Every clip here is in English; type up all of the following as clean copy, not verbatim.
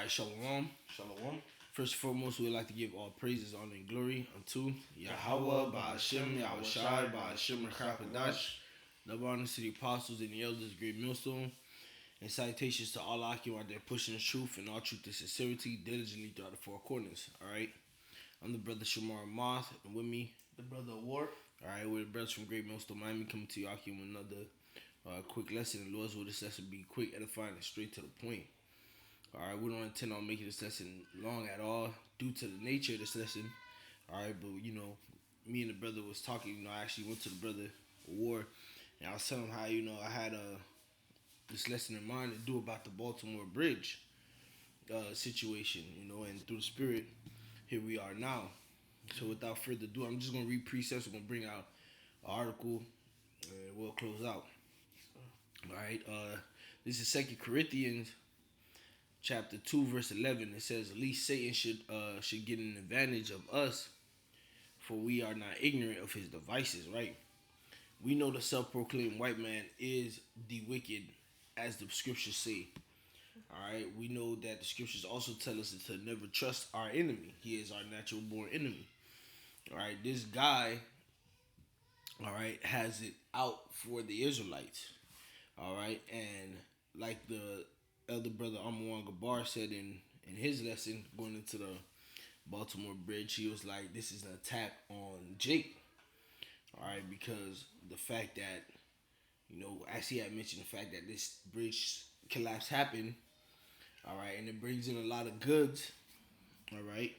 Alright, Shalom. Shalom. First and foremost, we'd like to give all praises, honor, and glory unto Yahweh, Ba'ashem, Yahushai, Ba'ashem, Rakapadash. Love, honor to the apostles and the elders, great millstone. And salutations to all Akim out there pushing the truth and all truth and sincerity diligently throughout the four corners. Alright? I'm the brother Shamar Moth, and with me, The brother War. alright, we're the brothers from Great Millstone, Miami, coming to you Akim with another quick lesson. And Lord's will this lesson be quick, edifying, and straight to the point. Alright, we don't intend on making this lesson long at all due to the nature of this lesson. Alright, but me and the brother was talking, I actually went to the brother War, and I was telling him how, I had this lesson in mind to do about the Baltimore Bridge situation, and through the spirit, here we are now. So without further ado, I'm just gonna read precepts. We're gonna bring out an article, and we'll close out. Alright, this is 2 Corinthians chapter 2, verse 11. It says, at least Satan should get an advantage of us, for we are not ignorant of his devices, right? We know the self-proclaimed white man is the wicked, as the scriptures say. Alright, we know that the scriptures also tell us to never trust our enemy. He is our natural born enemy. Alright, this guy, alright, has it out for the Israelites. Alright, and like the elder brother Amwan Gabar said in his lesson going into the Baltimore Bridge, he was like, this is an attack on Jake. Alright, because the fact that, as he had mentioned, the fact that this bridge collapse happened, alright, and it brings in a lot of goods, alright,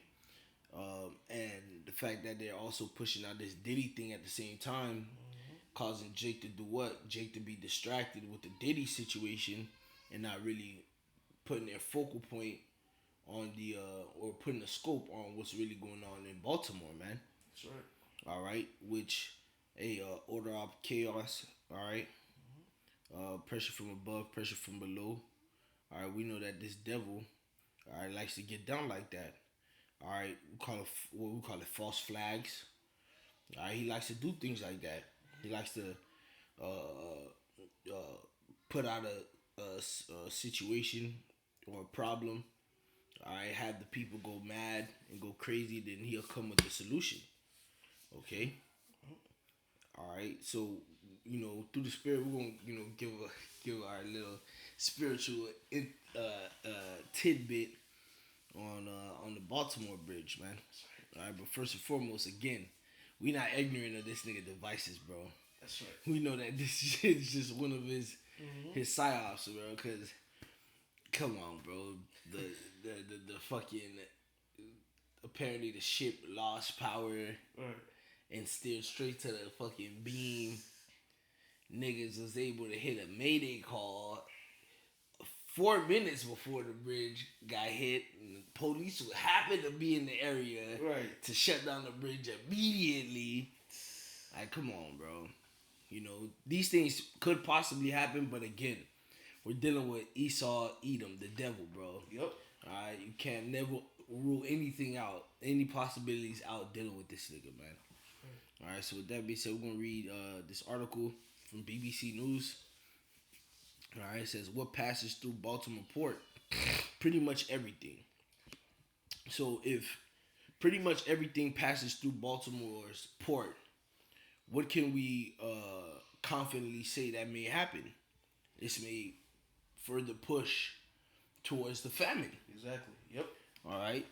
and the fact that they're also pushing out this Diddy thing at the same time, causing Jake to do what? Jake to be distracted with the Diddy situation and not really putting their focal point on the or putting a scope on what's really going on in Baltimore, man. That's right. Alright, which order of chaos, alright. Pressure from above, pressure from below. Alright, we know that this devil, alright, likes to get down like that. Alright, we call it false flags. Alright, he likes to do things like that. He likes to put out a situation or a problem. Alright, have the people go mad and go crazy, then he'll come with the solution. Okay? Alright, so through the spirit, we're gonna give our little spiritual tidbit on the Baltimore Bridge, man. Alright, but first and foremost, again, we not ignorant of this nigga devices, bro. That's right. We know that this shit is just one of his psyops, bro. Cause come on, bro, the fucking apparently the ship lost power. Right. And steered straight to the fucking beam. Niggas was able to hit a mayday call 4 minutes before the bridge got hit. And the police happened to be in the area to shut down the bridge immediately. Like, come on, bro. These things could possibly happen, but again, we're dealing with Esau, Edom, the devil, bro. Yep. Alright, you can't never rule anything out, any possibilities out dealing with this nigga, man. Alright, so with that being said, we're going to read this article from BBC News. Alright, it says, what passes through Baltimore Port? Pretty much everything. So if pretty much everything passes through Baltimore's port, what can we confidently say that may happen? This may further push towards the famine. Exactly. Yep. Alright?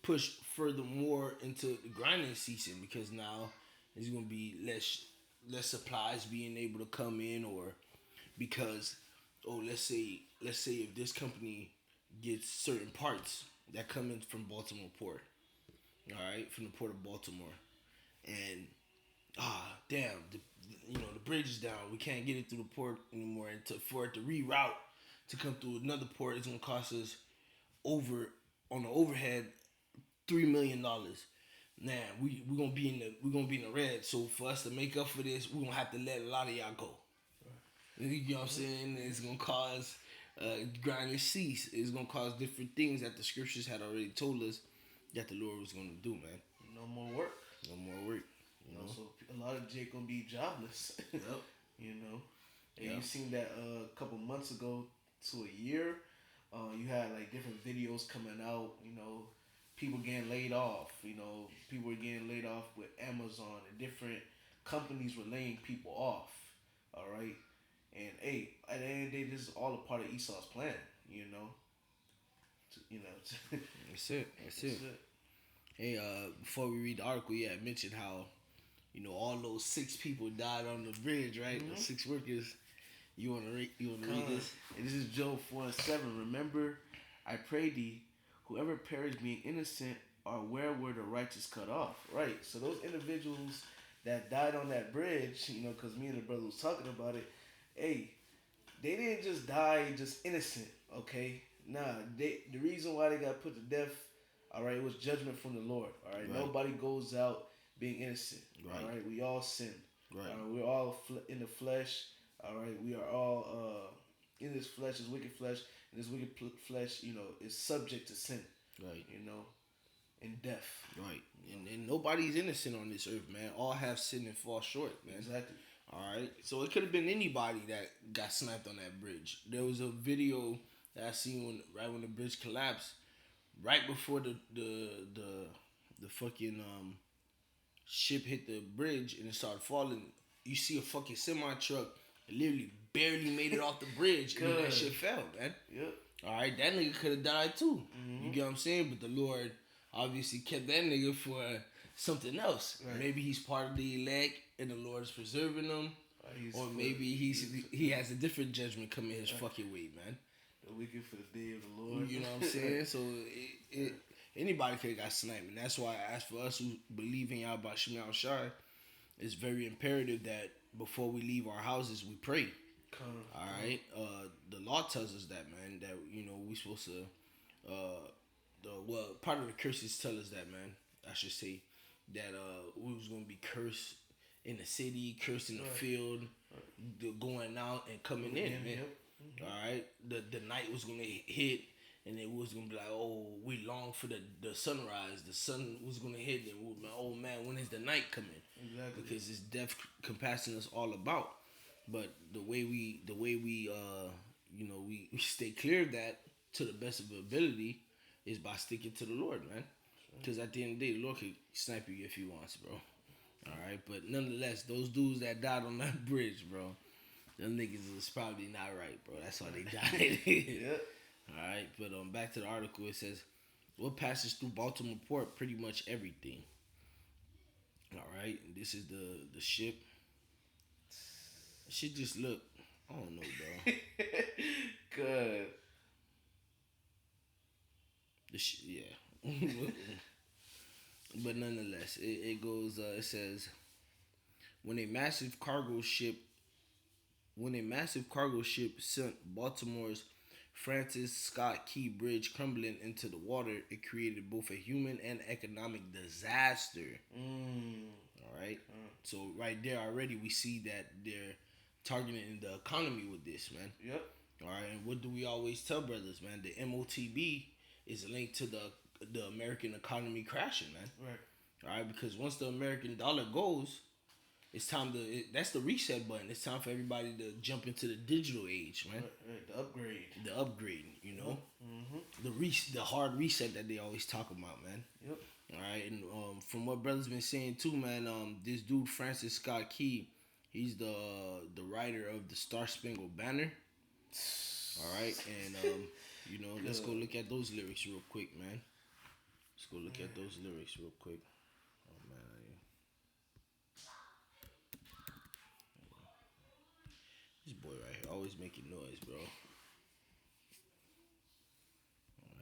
Push furthermore into the grinding season, because now there's going to be less supplies being able to come in, or because let's say if this company gets certain parts that come in from Baltimore Port, all right, from the port of Baltimore, and damn, the bridge is down, we can't get it through the port anymore, and for it to reroute to come through another port, it's going to cost us on the overhead $3 million. Now we're gonna be in the red. So for us to make up for this, we're gonna have to let a lot of y'all go. You know what I'm saying? It's gonna cause grinding cease. It's gonna cause different things that the scriptures had already told us that the Lord was gonna do, man. No more work. No more work. So a lot of Jake gonna be jobless. Yep. And you seen that a couple months ago to a year. You had like different videos coming out. People getting laid off. People were getting laid off with Amazon and different companies were laying people off. All right, and hey, at the end of the day, this is all a part of Esau's plan. You know, That's it. That's that's it. it. Hey, before we read the article, yeah, I mentioned how all those 6 people died on the bridge, right? Mm-hmm. Those 6 workers. You wanna read Con. this? And this is Job 4:7. Remember, I pray thee, whoever perished being innocent are where were the righteous cut off. Right. So those individuals that died on that bridge, because me and the brother was talking about it. Hey, they didn't just die just innocent. Okay. Nah. The reason why they got put to death. All right. It was judgment from the Lord. All right. Right. Nobody goes out being innocent. Right. All right. We all sin. Right. We're all in the flesh. All right, we are all in this flesh, this wicked flesh, and this wicked flesh, is subject to sin, Right. And death. Right. And nobody's innocent on this earth, man. All have sinned and fall short, man. Exactly. All right. So it could have been anybody that got sniped on that bridge. There was a video that I seen when the bridge collapsed, right before the fucking ship hit the bridge and it started falling. You see a fucking semi truck literally barely made it off the bridge and then that shit fell, man. Yep. All right, that nigga could have died too. Mm-hmm. You get what I'm saying? But the Lord obviously kept that nigga for something else. Right. Maybe he's part of the elect and the Lord is preserving him, or maybe he has a different judgment coming his fucking way, man. The wicked for the day of the Lord. You know what I'm saying? So anybody could have got sniped, and that's why I ask for us who believe in Yahweh Shema Shai, it's very imperative that before we leave our houses, we pray. All right. The law tells us that, man. That we supposed to. Part of the curses tell us that, man. I should say that we was gonna be cursed in the city, cursed in the field, going out and coming in, man. Yep. All right. The night was gonna hit. And it was gonna be like, oh, we long for the sunrise. The sun was gonna hit, and we like, oh man, when is the night coming? Exactly. Because it's death compassing us all about. But the way we we stay clear of that to the best of our ability is by sticking to the Lord, man. Because at the end of the day, the Lord can snipe you if He wants, bro. All right, but nonetheless, those dudes that died on that bridge, bro, them niggas is probably not right, bro. That's how they died. Yep. All right, but back to the article. It says, "What passes through Baltimore port? Pretty much everything." All right, this is the ship. It should just look. I don't know, bro. Good. Yeah. But nonetheless, it goes. It says, when a massive cargo ship sent Baltimore's Francis Scott Key Bridge crumbling into the water, it created both a human and economic disaster. All right. So right there already we see that they're targeting the economy with this, man. Yep. All right. And what do we always tell brothers, man? The MOTB is linked to the American economy crashing, man. Right. All right. Because once the American dollar goes, it's time that's the reset button. It's time for everybody to jump into the digital age, man. Right. The upgrade. The upgrade, the hard reset that they always talk about, man. Yep. All right, and from what brothers been saying too, man, this dude Francis Scott Key, he's the writer of the Star Spangled Banner. All right, and let's go look at those lyrics real quick, man. Let's go look at those lyrics real quick. Oh man. This boy right here always making noise, bro.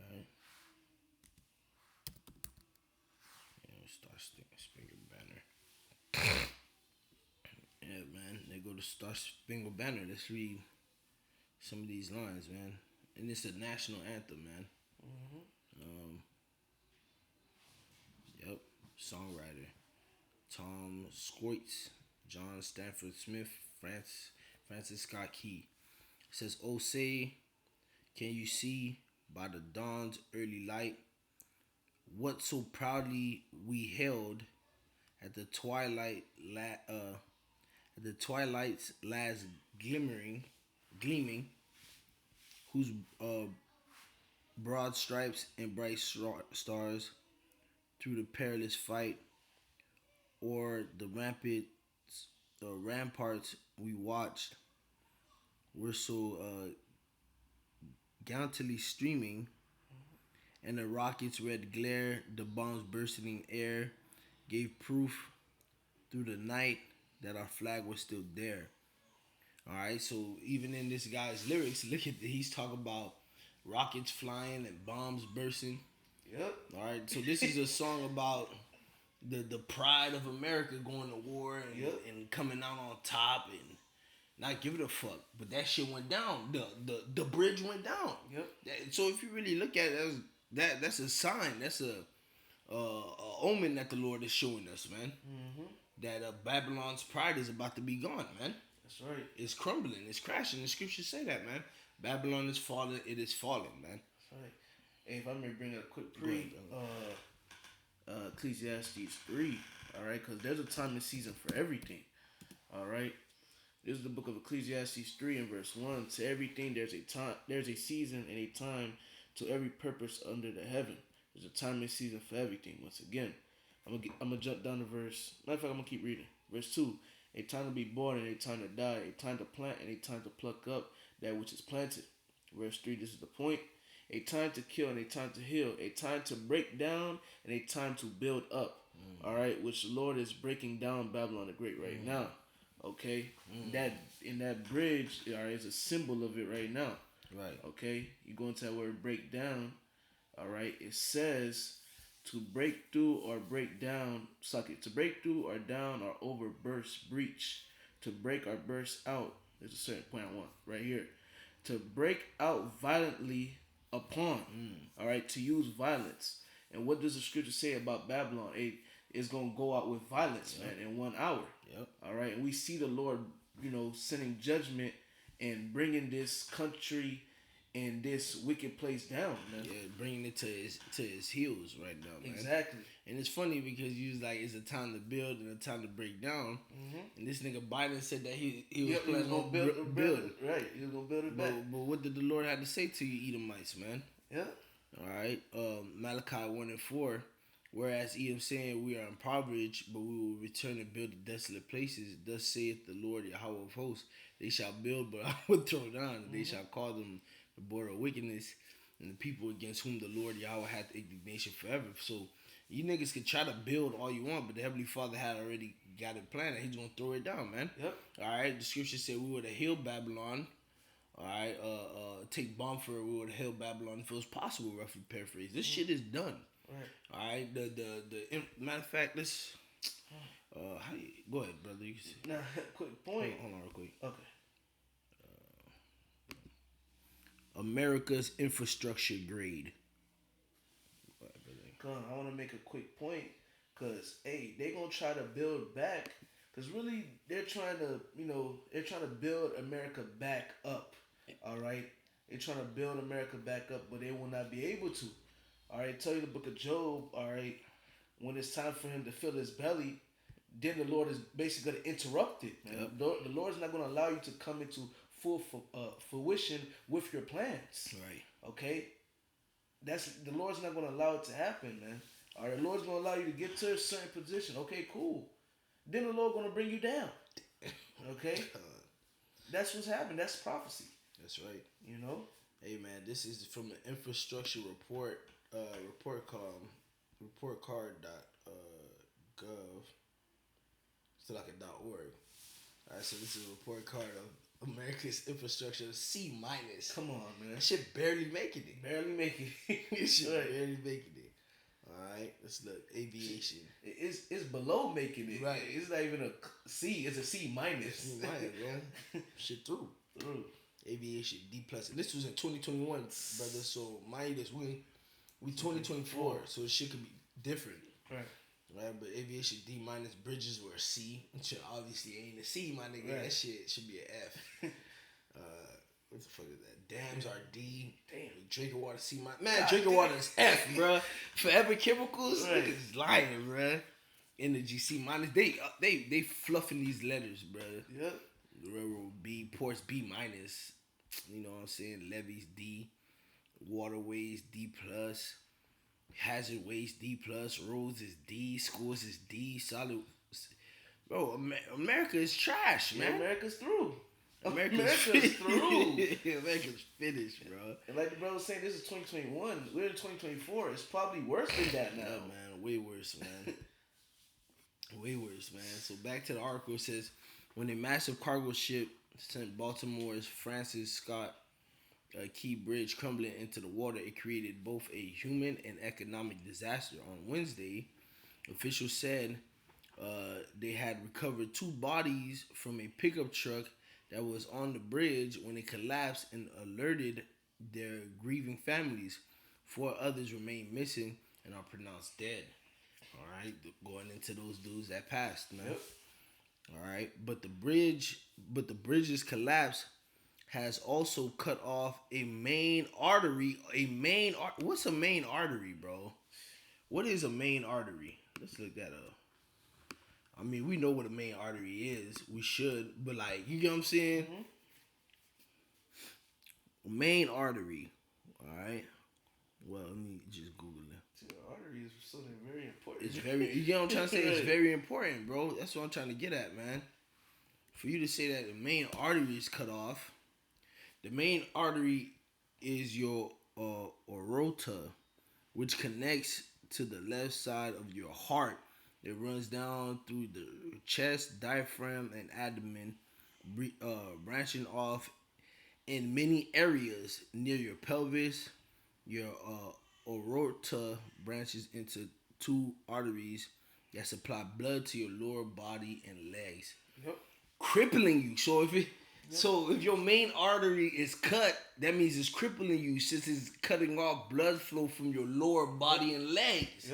Alright. Star Spangled Banner. Yeah, man. They go to Star Spangled Banner. Let's read some of these lines, man. And it's a national anthem, man. Yep. Songwriter. Tom Squoits, John Stanford Smith, Francis Scott Key. It says, "Oh, say, can you see by the dawn's early light what so proudly we held at the twilight's last gleaming, whose broad stripes and bright stars through the perilous fight, or the ramparts we watched were so gallantly streaming, and the rockets' red glare, the bombs bursting in air, gave proof through the night that our flag was still there. All right, so even in this guy's lyrics, look at he's talking about rockets flying and bombs bursting. Yep. All right, so this is a song about the pride of America going to war and coming out on top and not giving a fuck. But that shit went down. The bridge went down. Yep. So if you really look at it, that's a sign. That's a omen that the Lord is showing us, man. Mm-hmm. That Babylon's pride is about to be gone, man. That's right. It's crumbling. It's crashing. The scriptures say that, man. Babylon is falling. It is falling, man. That's right. Hey, if I may bring a quick Ecclesiastes 3, all right, because there's a time and season for everything, all right. This is the book of Ecclesiastes 3 and verse 1. To everything there's a time, there's a season and a time to every purpose under the heaven. There's a time and season for everything. Once again, I'm gonna jump down to verse. Matter of fact, I'm gonna keep reading. Verse 2. A time to be born and a time to die. A time to plant and a time to pluck up that which is planted. Verse 3. This is the point. A time to kill and a time to heal. A time to break down and a time to build up. All right, which the Lord is breaking down Babylon the Great right now. Okay, that in that bridge, all right, is a symbol of it right now. Right. Okay, you go into that word break down. All right, it says to break through or break down. Suck it. To break through or down or over, burst, breach. To break or burst out. There's a certain point I want right here. To break out violently upon. All right, to use violence. And what does the scripture say about Babylon? It is gonna go out with violence, man, in 1 hour. Yep. All right, and we see the Lord, sending judgment and bringing this country and this wicked place down, man. Yeah, bringing it to his heels right now, man. Exactly. And it's funny because you was like, it's a time to build and a time to break down. Mm-hmm. And this nigga Biden said that he was He was planning gonna on build. Right, he was gonna build it back. But what did the Lord have to say to you, Edomites, man? Yeah. All right. Malachi 1 and 4. Whereas Edom saying we are impoverished, but we will return and build the desolate places. Thus saith the Lord Yahweh of hosts: They shall build, but I will throw down. And they shall call them the border of wickedness, and the people against whom the Lord Yahweh hath indignation forever. So you niggas can try to build all you want, but the Heavenly Father had already got it planned. He's gonna throw it down, man. Yep. All right. The scripture said we would have healed Babylon. All right. Take bomb for it. We would have healed Babylon if it was possible. Roughly paraphrase. This shit is done. Right. All right. The matter of fact, let's. How you go ahead, brother? You can see. Now, quick point. Hold on, real quick. Okay. America's infrastructure grade. I want to make a quick point, cause hey, they gonna try to build back, cause really they're trying to build America back up. All right, they're trying to build America back up, but they will not be able to. All right, tell you the book of Job. All right, when it's time for him to fill his belly, then the Lord is basically going to interrupt it. Man. Yep. The Lord is not going to allow you to come into full fruition with your plans. Right. Okay, that's the Lord's not going to allow it to happen, man. All right, the Lord's going to allow you to get to a certain position. Okay, cool. Then the Lord going to bring you down. Okay, that's what's happened. That's prophecy. That's right. You know. Hey man, this is from the infrastructure report. Reportcard.gov. It's like a .org. All right, so this is a report card of America's infrastructure C minus. Come on, man. That shit barely making it. Barely making it. This shit barely making it. All right, let's look. Aviation. It's below making it. Right. It's not even a C. It's a C minus. C minus, bro. Shit through. Aviation D plus. This was in 2021, brother. So mind you, this we 2024, so it shit could be different. Right, but aviation D minus, bridges were a C. Which obviously ain't a C, my nigga. Right. That shit should be an F. What the fuck is that? Dams are D. Damn. Drinking water C minus. Man, God, drinking water is F, bro. Forever chemicals, right. Niggas lying, bro. Energy C minus. They fluffing these letters, bro. Yep. The railroad B, ports B minus. You know what I'm saying? Levees D. Waterways D+, hazard waste D+, roads is D, schools is D, solid. Bro, America is trash, Yeah, man. America's through. America's through. America's finished, bro. And like the brother was saying, this is 2021. We're in 2024. It's probably worse than that now. Yeah, man, way worse, man. Way worse, man. So back to the article. It says, when a massive cargo ship sent Baltimore's Francis Scott Key Bridge crumbling into the water, it created both a human and economic disaster. On Wednesday, officials said they had recovered two bodies from a pickup truck that was on the bridge when it collapsed and alerted their grieving families. Four others remain missing and are pronounced dead. All right, going into those dudes that passed, man. Yep. All right, but the bridge's collapse has also cut off a main artery. What's a main artery, bro? What is a main artery? Let's look that up. I mean, we know what a main artery is. We should, but like, you get what I'm saying? Mm-hmm. Main artery. All right. Well, let me just Google it. See, the artery is something very important. It's very, you get what I'm trying to say? It's very important, bro. That's what I'm trying to get at, man. For you to say that the main artery is cut off, the main artery is your aorta, which connects to the left side of your heart. It runs down through the chest, diaphragm, and abdomen, branching off in many areas near your pelvis. Your aorta branches into two arteries that supply blood to your lower body and legs, crippling you. So if your main artery is cut, that means it's crippling you since it's cutting off blood flow from your lower body and legs.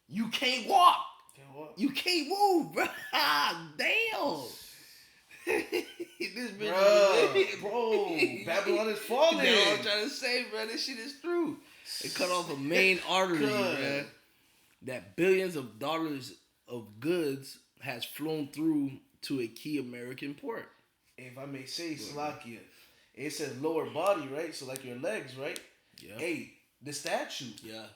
You can't walk. You can't move, bro. Damn. This bitch, bro, Babylon is falling. You know what I'm trying to say, bro? This shit is true. It cut off a main artery, man. That billions of dollars of goods has flown through to a key American port. If I may say, Slovakia, it says lower body, right? So like your legs, right? Yeah. Hey, the statue. Yeah.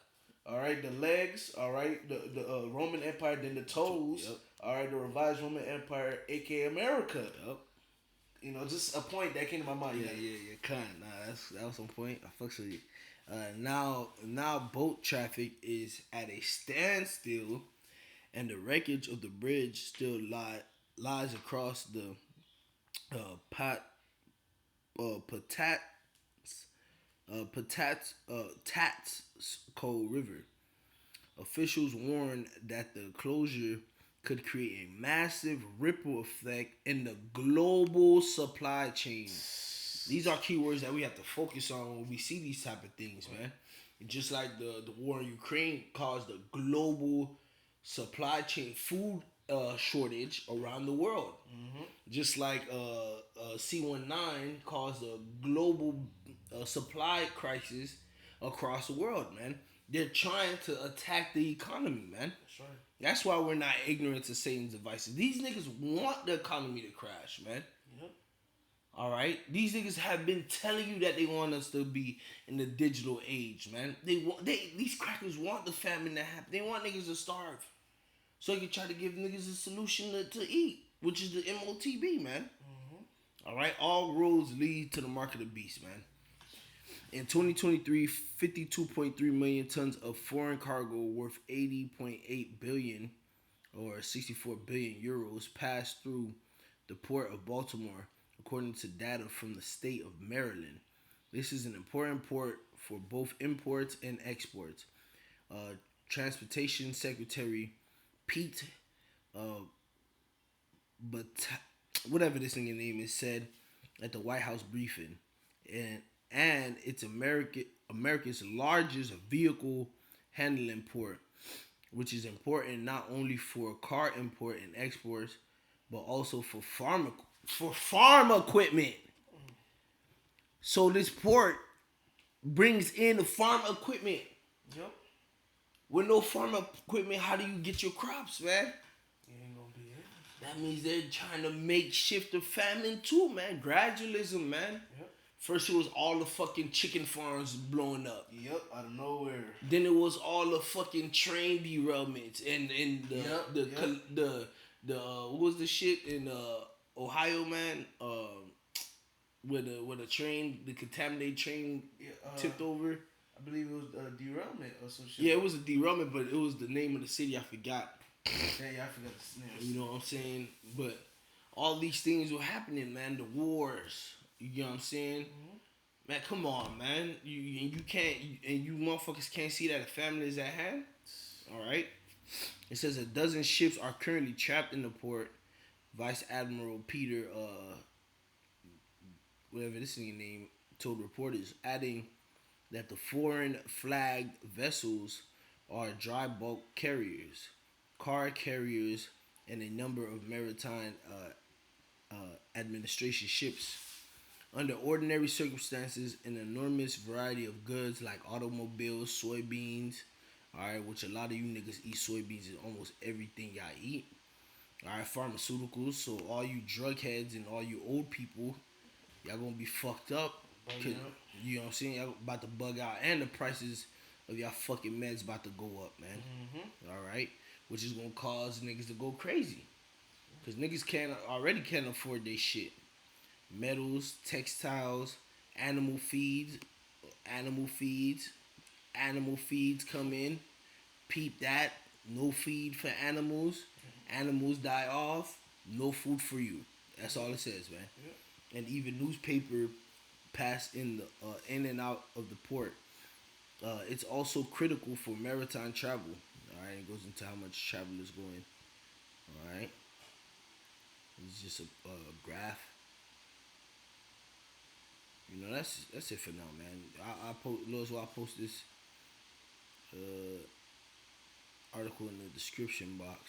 All right, the legs. All right, the Roman Empire. Then the toes. Yep. All right, the revised Roman Empire, aka America. Yep. You know, just a point that came to my mind. Yeah. Kind. Nah, that was some point. I fucks with you. Now boat traffic is at a standstill, and the wreckage of the bridge still lies across the Tatsco River. Officials warn that the closure could create a massive ripple effect in the global supply chain. These are keywords that we have to focus on when we see these type of things, man. Just like the war in Ukraine caused a global supply chain food shortage around the world. Mm-hmm. Just like C-19 caused a global supply crisis across the world, man. They're trying to attack the economy, man. That's right. That's why we're not ignorant to Satan's devices. These niggas want the economy to crash, man. Yep. All right? These niggas have been telling you that they want us to be in the digital age, man. These crackers want the famine to happen. They want niggas to starve. So they can try to give niggas a solution to eat, which is the MOTB, man. Mm-hmm. All right? All roads lead to the mark of the beast, man. In 2023, 52.3 million tons of foreign cargo worth 80.8 billion or 64 billion euros passed through the port of Baltimore, according to data from the state of Maryland. This is an important port for both imports and exports. Transportation Secretary Pete, but whatever this thing name is, said at the White House briefing, and it's America's largest vehicle handling port, which is important not only for car import and exports, but also for farm equipment. So this port brings in the farm equipment. Yep. With no farm equipment, how do you get your crops, man? It ain't gonna be it. That means they're trying to make shift the famine too, man. Gradualism, man. Yep. First, it was all the fucking chicken farms blowing up. Yep, out of nowhere. Then it was all the fucking train derailments and the what was the shit in Ohio, man? Where the train, the contaminated train tipped over. I believe it was a derailment or some shit. Yeah, it was a derailment, but it was the name of the city I forgot. Yeah, I forgot the names. You know what I'm saying? But all these things were happening, man. The wars. You know what I'm saying? Mm-hmm. Man, come on, man. You can't you motherfuckers can't see that a family is at hand. All right. It says a dozen ships are currently trapped in the port. Vice Admiral Peter, whatever this thing name, told reporters, adding that the foreign flagged vessels are dry bulk carriers, car carriers, and a number of maritime administration ships. Under ordinary circumstances, an enormous variety of goods like automobiles, soybeans, alright, which a lot of you niggas eat soybeans in almost everything y'all eat. Alright, pharmaceuticals, so all you drug heads and all you old people, y'all gonna be fucked up. You know what I'm saying? Y'all about to bug out, and the prices of y'all fucking meds about to go up, man. Mm-hmm. Alright? Which is gonna cause niggas to go crazy. Cause niggas already can't afford their shit. Metals, textiles, animal feeds come in. Peep that. No feed for animals. Animals die off. No food for you. That's all it says, man. Yeah. And even newspaper pass in the in and out of the port. It's also critical for maritime travel. All right, it goes into how much travel is going. All right, it's just a graph. You know, that's it for now, man. I post this article in the description box.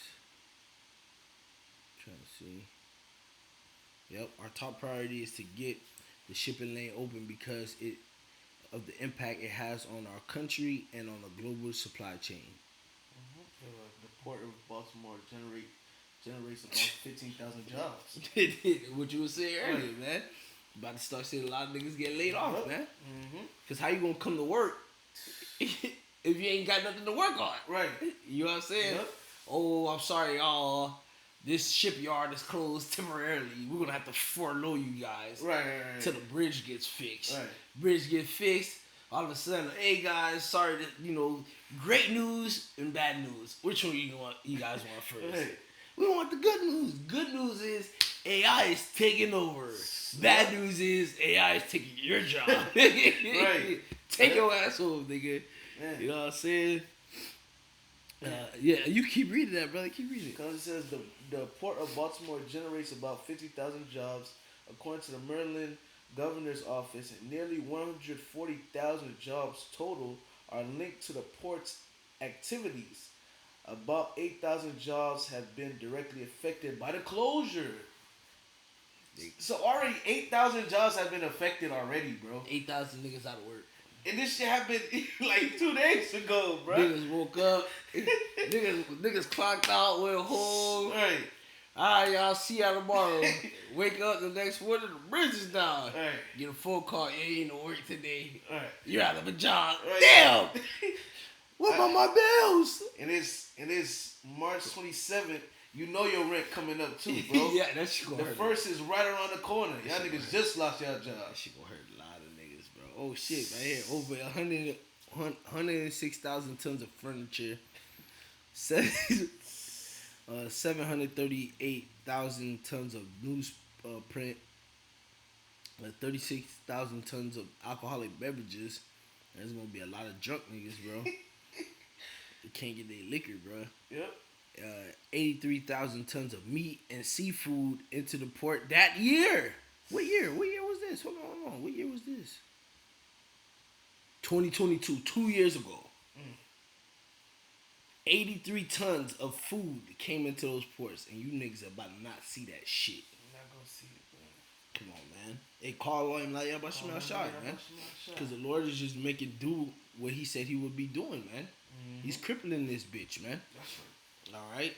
Trying to see. Yep, our top priority is to get the shipping lane open because of the impact it has on our country and on the global supply chain. Mm-hmm. The port of Baltimore generates about 15,000 jobs. What you were saying earlier, man. About to start seeing a lot of niggas get laid off, man. Mm-hmm. Cause how you gonna come to work if you ain't got nothing to work on? Right. You know what I'm saying? Yep. Oh, I'm sorry, y'all. This shipyard is closed temporarily. We're gonna have to furlough you guys. Right. Till the bridge gets fixed. Right. Bridge gets fixed. All of a sudden, hey guys, sorry that great news and bad news. Which one you guys want first? Right. We want the good news. Good news is AI is taking over. Bad news is AI is taking your job. Right. Take your ass home, nigga. Man. You know what I'm saying? Yeah, you keep reading that, brother. Keep reading it. Because it says the port of Baltimore generates about 50,000 jobs, according to the Maryland governor's office, and nearly 140,000 jobs total are linked to the port's activities. About 8,000 jobs have been directly affected by the closure. So already 8,000 jobs have been affected already, bro. 8,000 niggas out of work. And this shit happened like 2 days ago, bro. Niggas woke up. niggas clocked out, went home. Right. Alright, y'all, see y'all tomorrow. Wake up the next morning, the bridge is down. Right. Get a phone call, you ain't no work today. Right. You're out of a job. Right. Damn! What about my bills? And it's March 27th. You know your rent coming up too, bro. Yeah, that shit gonna hurt. The first is right around the corner. Y'all niggas just lost y'all job. That shit gonna hurt a lot of niggas, bro. Oh shit, right here. Over 106,000 tons of furniture. 738,000 tons of newsprint. 36,000 tons of alcoholic beverages. There's gonna be a lot of drunk niggas, bro. They can't get their liquor, bro. Yep. 83,000 tons of meat and seafood into the port that year. What year? What year was this? Hold on. What year was this? 2022, 2 years ago. 83 tons of food came into those ports, and you niggas about to not see that shit. I'm not gonna see it, man. Come on, man. Hey, call him like, yeah, but smell shot, man. Because the Lord is just making do what he said he would be doing, man. Mm-hmm. He's crippling this bitch, man. That's right. All right.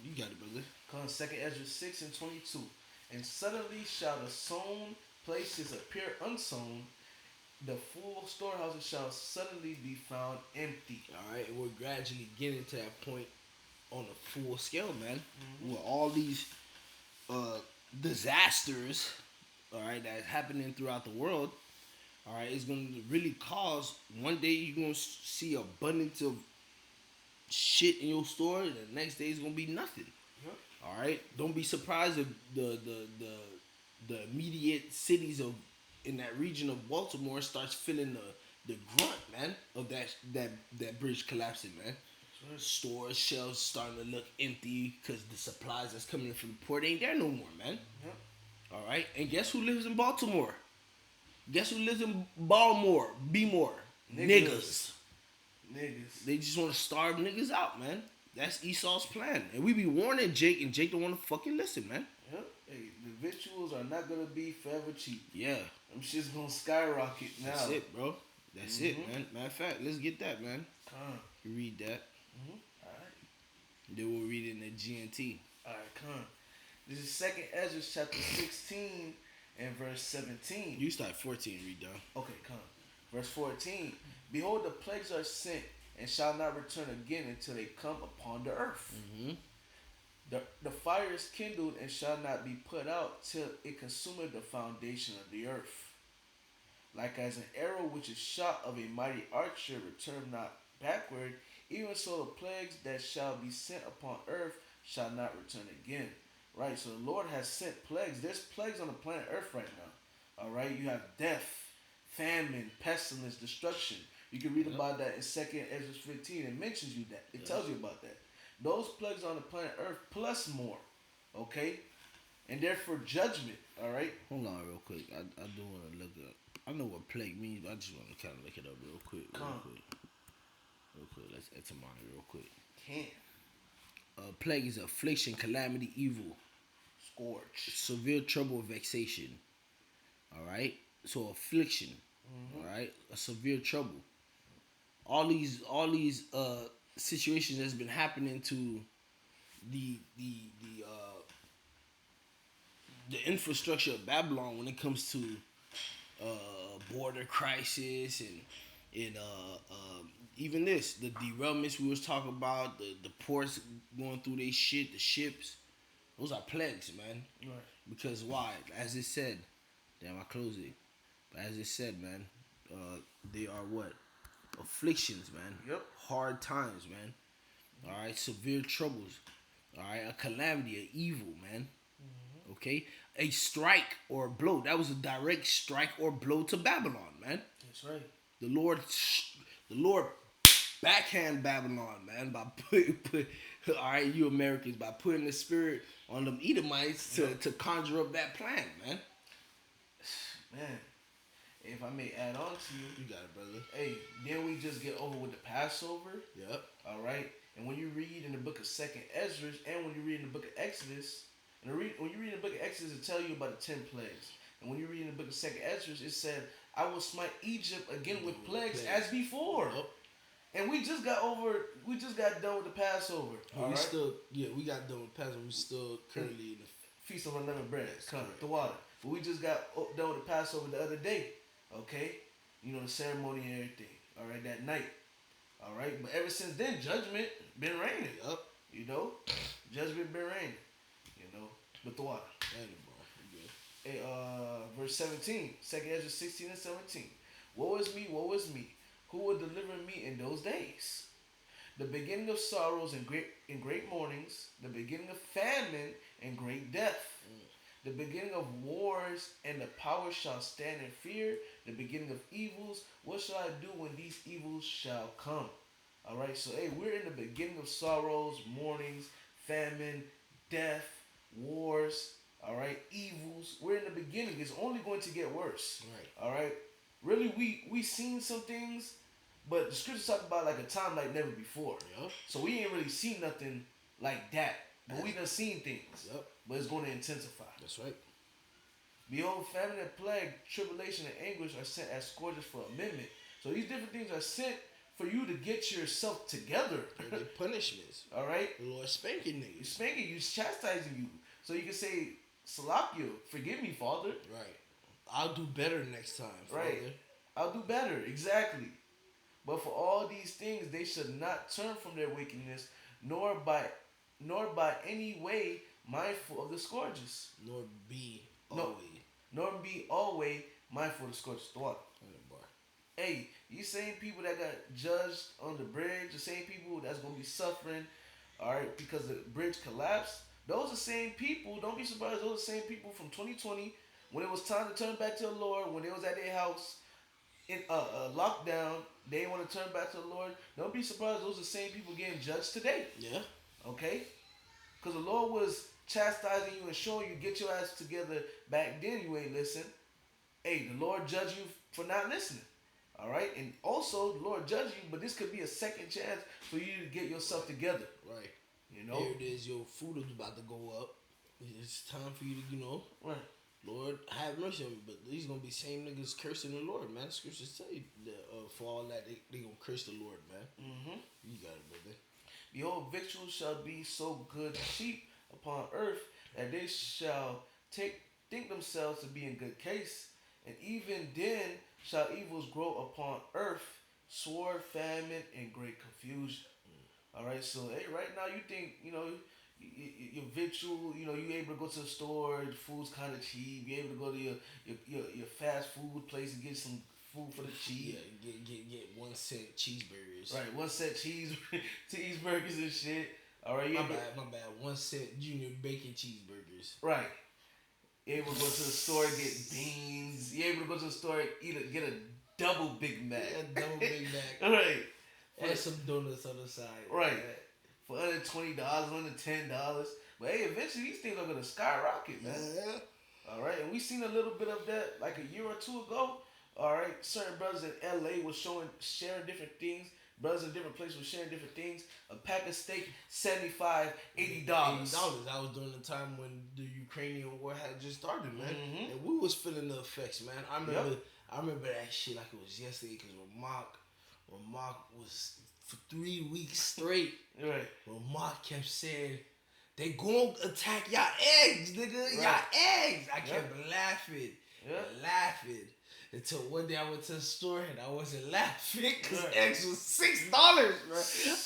You got it, brother. Cause 2 Ezra 6 and 22. And suddenly shall the sown places appear unsown, the full storehouses shall suddenly be found empty. All right, we're gradually getting to that point on a full scale, man. Mm-hmm. With all these uh, disasters, all right, that's happening throughout the world, all right, it's gonna really cause one day you're gonna see abundance of shit in your store, and the next day it's gonna be nothing. Yep. All right, don't be surprised if the immediate cities of in that region of Baltimore starts feeling the grunt, man, of that bridge collapsing, man. Right. Stores, shelves starting to look empty because the supplies that's coming in from the port ain't there no more, man. Yep. All right, and guess who lives in Baltimore? Guess who lives in Baltimore? Bmore. Niggas. Niggas. They just want to starve niggas out, man. That's Esau's plan, and we be warning Jake, and Jake don't want to fucking listen, man. Yep. Hey, the victuals are not gonna be forever cheap. Yeah, Them shit's gonna skyrocket now. that's it, bro. That's it, man. Matter of fact, let's get that, man. You read that. Alright. Then we'll read it in the GNT. Alright, come. This is 2nd Ezra chapter 16 and verse 17. You start 14, read down. Okay, come. Verse 14. Behold, the plagues are sent and shall not return again until they come upon the earth. Mm-hmm. The fire is kindled and shall not be put out till it consumeth the foundation of the earth. Like as an arrow which is shot of a mighty archer return not backward, even so the plagues that shall be sent upon earth shall not return again. Right, so the Lord has sent plagues. There's plagues on the planet Earth right now. All right, you have death, famine, pestilence, destruction. You can read about that in 2nd Ezra 15. It mentions you that. It tells you about that. Those plagues on the planet Earth plus more. Okay, and they're for judgment. All right. Hold on, real quick. I do want to look up. I know what plague means, but I just want to kind of look it up real quick. Real quick. Let's etymology real quick. Plague is affliction, calamity, evil, Scourge, severe trouble, vexation. All right. So affliction. All right. A severe trouble. All these situations that's been happening to the infrastructure of Babylon when it comes to border crisis and even this, the derailments we was talking about, the ports going through their shit, the ships, those are plagues, man. right? Because why? As it said, damn, I closed it. But as it said, man, they are what? Afflictions, man. Yep. Hard times, man. All right, severe troubles. All right, a calamity, an evil, man. Okay, a strike or a blow. That was a direct strike or blow to Babylon, man. That's right. The Lord backhand Babylon, man, by put all right, you Americans, by putting the spirit on them Edomites to conjure up that plan, man. Man, if I may add on to you, You got it, brother. hey, then we just get over with the Passover. Yep. All right, and when you read in the book of 2nd Ezra, and when you read in the book of Exodus, and when you read in the book of Exodus, it tell you about the 10 plagues. And when you read in the book of 2nd Ezra, it said, "I will smite Egypt again with plagues as before." Yep. And we just got done with the Passover. We still, we got done with Passover. We still currently in the Feast of Unleavened Bread. Come, Correct. the water. But we just got done with the Passover the other day. Okay? You know, the ceremony and everything. All right, that night. All right? But ever since then, judgment been raining. Yep. You know? Judgment been raining. You know? With the water. Dang, bro. You good. Hey, verse 17. 2nd Ezra 16 and 17. Woe is me. Who will deliver me in those days? The beginning of sorrows and great mournings, the beginning of famine and great death, the beginning of wars, and the power shall stand in fear, the beginning of evils. What shall I do when these evils shall come? All right, so hey, we're in the beginning of sorrows, mournings, famine, death, wars. All right, evils. We're in the beginning. It's only going to get worse. Right. All right. Really, we seen some things, but the scriptures talk about like a time like never before. Yep. So we ain't really seen nothing like that. But we done seen things. Yep. But it's going to intensify. That's right. Behold, famine and plague, tribulation and anguish are sent as scourges for amendment. So these different things are sent for you to get yourself together. They're punishments. All right? The Lord spanking niggas. He's spanking you, he's chastising you. So you can say, Salakio, forgive me, Father. Right. I'll do better next time, Father. Right. I'll do better. Exactly. But for all these things, they should not turn from their wickedness, nor by any way mindful of the scourges. Nor be No, always. nor be always mindful of the scourges. The what? Boy. Hey, you same people that got judged on the bridge, the same people that's gonna be suffering, all right, because the bridge collapsed. Those are the same people. Don't be surprised. Those are the same people from 2020 when it was time to turn back to the Lord. When they was at their house in lockdown, they want to turn back to the Lord. Don't be surprised. Those are the same people getting judged today. Yeah. Okay, because the Lord was chastising you and showing you get your ass together back then. You ain't listen. Hey, the Lord judge you for not listening. All right, and also the Lord judge you, but this could be a second chance for you to get yourself together. Right. You know. Here it is. Your food is about to go up. It's time for you to, Right. Lord, have mercy on me. But these gonna be same niggas cursing the Lord, man. Scriptures tell you that, for all that they gonna curse the Lord, man. Mm-hmm. You got it, brother. Behold, victuals shall be so good sheep upon earth that they shall think themselves to be in good case, and even then shall evils grow upon earth, sword, famine, and great confusion. All right, so hey, right now you think your victual, you able to go to the store, the food's kind of cheap. You able to go to your fast food place and get some food for the cheap. Yeah, get 1 cent cheeseburgers. Right, 1 cent cheeseburgers and shit. All right, my bad. 1 cent junior bacon cheeseburgers. Right. You able to go to the store and get beans. You able to go to the store and get a double Big Mac. Yeah, double Big Mac. All right. And some donuts on the side. Right. For under $20, under $10. But hey, eventually these things are gonna skyrocket, man. Yeah. All right, and we seen a little bit of that like a year or two ago. All right, certain brothers in LA was sharing different things. Brothers in different places were sharing different things. A pack of steak, $75, $80. $80. That was during the time when the Ukrainian war had just started, man. Mm-hmm. And we was feeling the effects, man. I remember that shit like it was yesterday because Ramak was for 3 weeks straight. Right. Ramak kept saying, they gon' attack y'all eggs, nigga. Right. Y'all eggs. I kept laughing. Laughing. Until one day I went to the store and I wasn't laughing because eggs was $6, bro.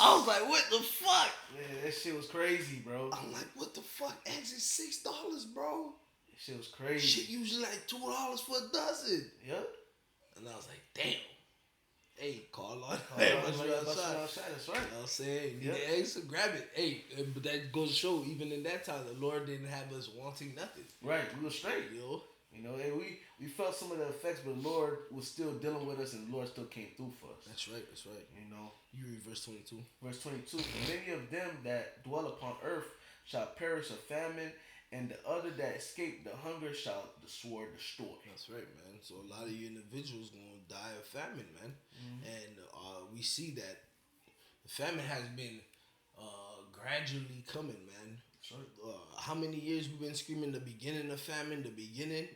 I was like, what the fuck? Yeah, that shit was crazy, bro. I'm like, what the fuck? Eggs is $6, bro. That shit was crazy. Shit usually like $2 for a dozen. Yep. And I was like, damn. Hey, call on. Hey, That's right. right. That's right. You know what I'm saying? You need the eggs, so grab it. Hey, but that goes to show, even in that time, the Lord didn't have us wanting nothing. Right. We were straight. Yo. Hey, we felt some of the effects, but the Lord was still dealing with us, and the Lord still came through for us. That's right. You read verse 22. Verse 22. Many of them that dwell upon earth shall perish of famine, and the other that escape the hunger shall the sword destroy. That's right, man. So a lot of you individuals gonna die of famine, man. Mm-hmm. And we see that the famine has been gradually coming, man. How many years we've been screaming the beginning of famine, the beginning?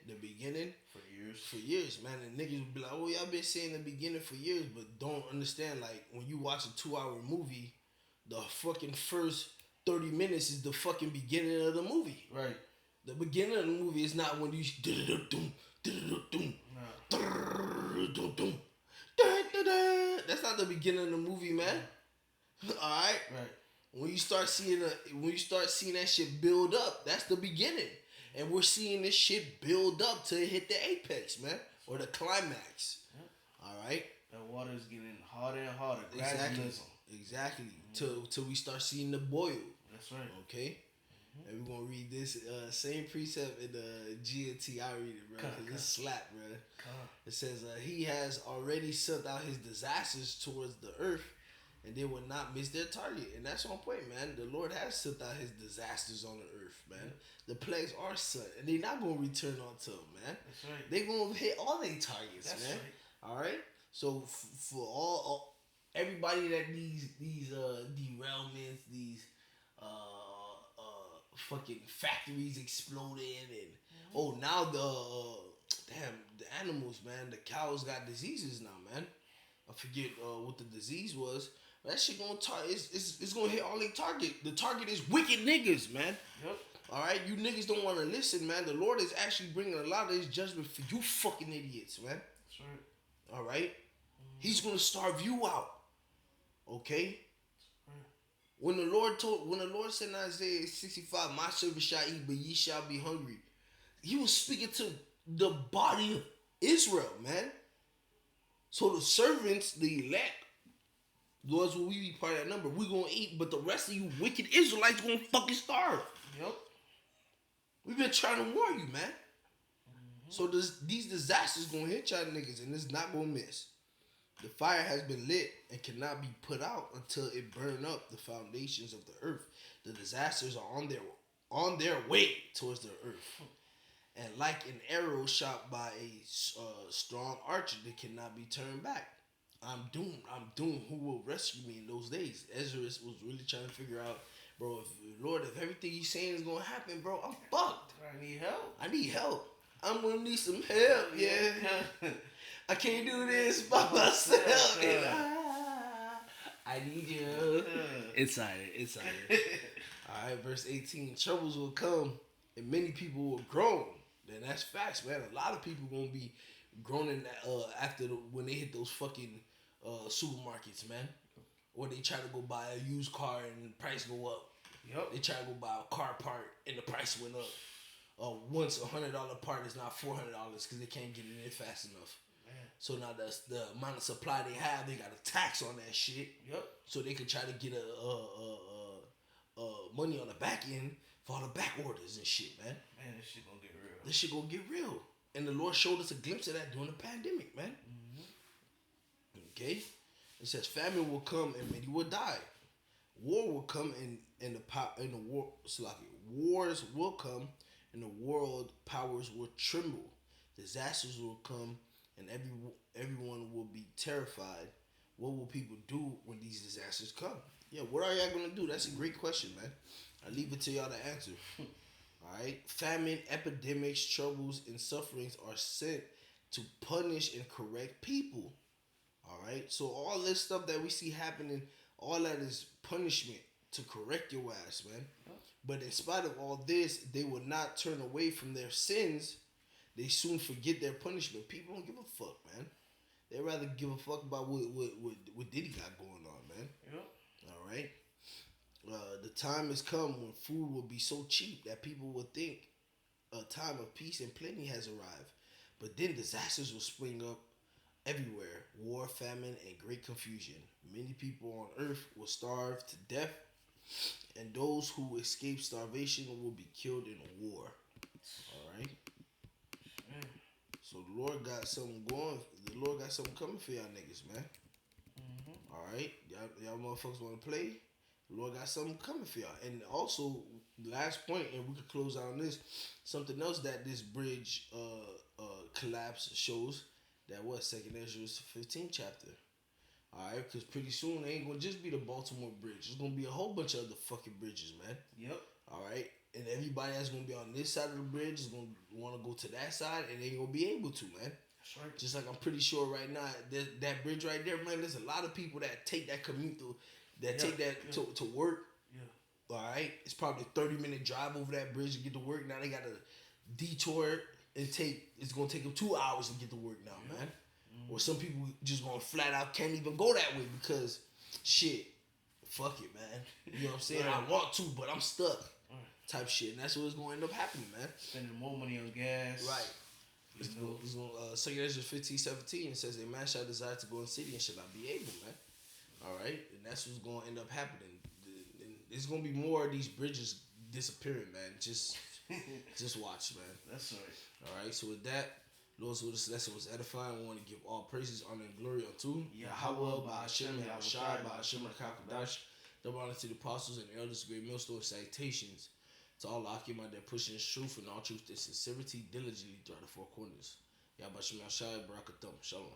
For years, man. And niggas will be like, oh, y'all been saying the beginning for years, but don't understand, like, when you watch a 2-hour movie, the fucking first 30 minutes is the fucking beginning of the movie. Right. The beginning of the movie is not when you that's not the beginning of the movie, man. Alright? Right. When you start seeing that shit build up, that's the beginning. And we're seeing this shit build up to hit the apex, man. Or the climax. Yeah. Alright? The water is getting harder and harder. Exactly. Till we start seeing the boil. That's right. Okay? Mm-hmm. And we're gonna read this same precept in the G&T. I read it, bro. Because it's slap, bro. It says, he has already sent out his disasters towards the earth, and they will not miss their target. And that's on point, man. The Lord has sent out his disasters on the earth, man. Mm-hmm. The plagues are sent, and they're not going to return unto them, man. That's right. They're going to hit all their targets, that's man. Right. All right? So, for all everybody that these derailments, these fucking factories exploding, and now the animals, man, the cows got diseases now, man. I forget what the disease was. That shit gonna it's gonna hit all their target. The target is wicked niggas, man. Yep. All right, you niggas don't want to listen, man. The Lord is actually bringing a lot of His judgment for you fucking idiots, man. That's right. All right, He's gonna starve you out. Okay. When the Lord said in Isaiah 65, "My servant shall eat, but ye shall be hungry," He was speaking to the body of Israel, man. So the servants, the elect, Lord's will we be part of that number? We gonna eat, but the rest of you wicked Israelites gonna fucking starve. Yep. We've been trying to warn you, man. So these disasters gonna hit y'all niggas, and it's not gonna miss. The fire has been lit and cannot be put out until it burn up the foundations of the earth. The disasters are on their way towards the earth. And like an arrow shot by a strong archer that cannot be turned back. I'm doomed. Who will rescue me in those days? Ezra was really trying to figure out, bro, if everything he's saying is going to happen, bro, I'm fucked. I need help. I'm going to need some help, yeah. I can't do this by myself. I need you. Excited. All right, verse 18. Troubles will come and many people will groan. Then that's facts, man. A lot of people gonna be groaning after when they hit those fucking supermarkets, man. Or they try to go buy a used car and the price go up. Yep. They try to go buy a car part and the price went up. Once $100 part is now $400 because they can't get it in fast enough. Man. So now the amount of supply they have, they got a tax on that shit. Yep. So they can try to get money on the back end for all the back orders and shit, man. Man, this shit gonna get real. This shit gonna get real. And the Lord showed us a glimpse of that during the pandemic, man. Okay? It says famine will come and many will die. War will come and the war wars will come and the world powers will tremble. Disasters will come and everyone will be terrified. What will people do when these disasters come? Yeah, what are y'all gonna do? That's a great question, man. I leave it to y'all to answer. Alright? Famine, epidemics, troubles, and sufferings are sent to punish and correct people. Alright? So all this stuff that we see happening, all that is punishment to correct your ass, man. But in spite of all this, they will not turn away from their sins. They soon forget their punishment. People don't give a fuck, man. They rather give a fuck about what Diddy got going on, man. Yep. Alright? The time has come when food will be so cheap that people will think a time of peace and plenty has arrived. But then disasters will spring up everywhere. War, famine, and great confusion. Many people on earth will starve to death, and those who escape starvation will be killed in war. Alright? So the Lord got something going. The Lord got something coming for y'all niggas, man. Alright? Y'all motherfuckers want to play? The Lord got something coming for y'all. And also, last point, and we could close out on this, something else that this bridge collapse shows, that was 2nd Ezra 15th chapter. Alright, because pretty soon it ain't gonna just be the Baltimore bridge. It's gonna be a whole bunch of other fucking bridges, man. Yep. Alright? And everybody that's gonna be on this side of the bridge is gonna want to go to that side, and they ain't gonna be able to, man. That's right. Just like I'm pretty sure right now, that bridge right there, man, there's a lot of people that take that commute through, take that to work. Yeah. Alright? It's probably a 30-minute drive over that bridge to get to work. Now they got to detour and it's gonna take them 2 hours to get to work now, man. Or some people just gonna flat out can't even go that way because shit, fuck it, man. You know what I'm saying? I want to, but I'm stuck. Type shit. And that's what it's gonna end up happening, man. Spending more money on gas. Right. It's going 2 Ezra 15:17, it says, "A man shall desire to go in the city and shall not be able," man. Alright? And that's what's gonna end up happening. There's gonna be more of these bridges disappearing, man. Just watch, man. That's right. Alright, so with that, Lord, so this lesson was edifying. We want to give all praises, honor, and glory unto Yahweh, Ba'ashem, Yahushai, Ba'ashem, HaKadosh. Double honor to the apostles and elders, great millstone salutations to all Akim out there pushing this truth and all truth and sincerity diligently throughout the four corners. Yahweh Shem Yahushai, Barakatum. Shalom.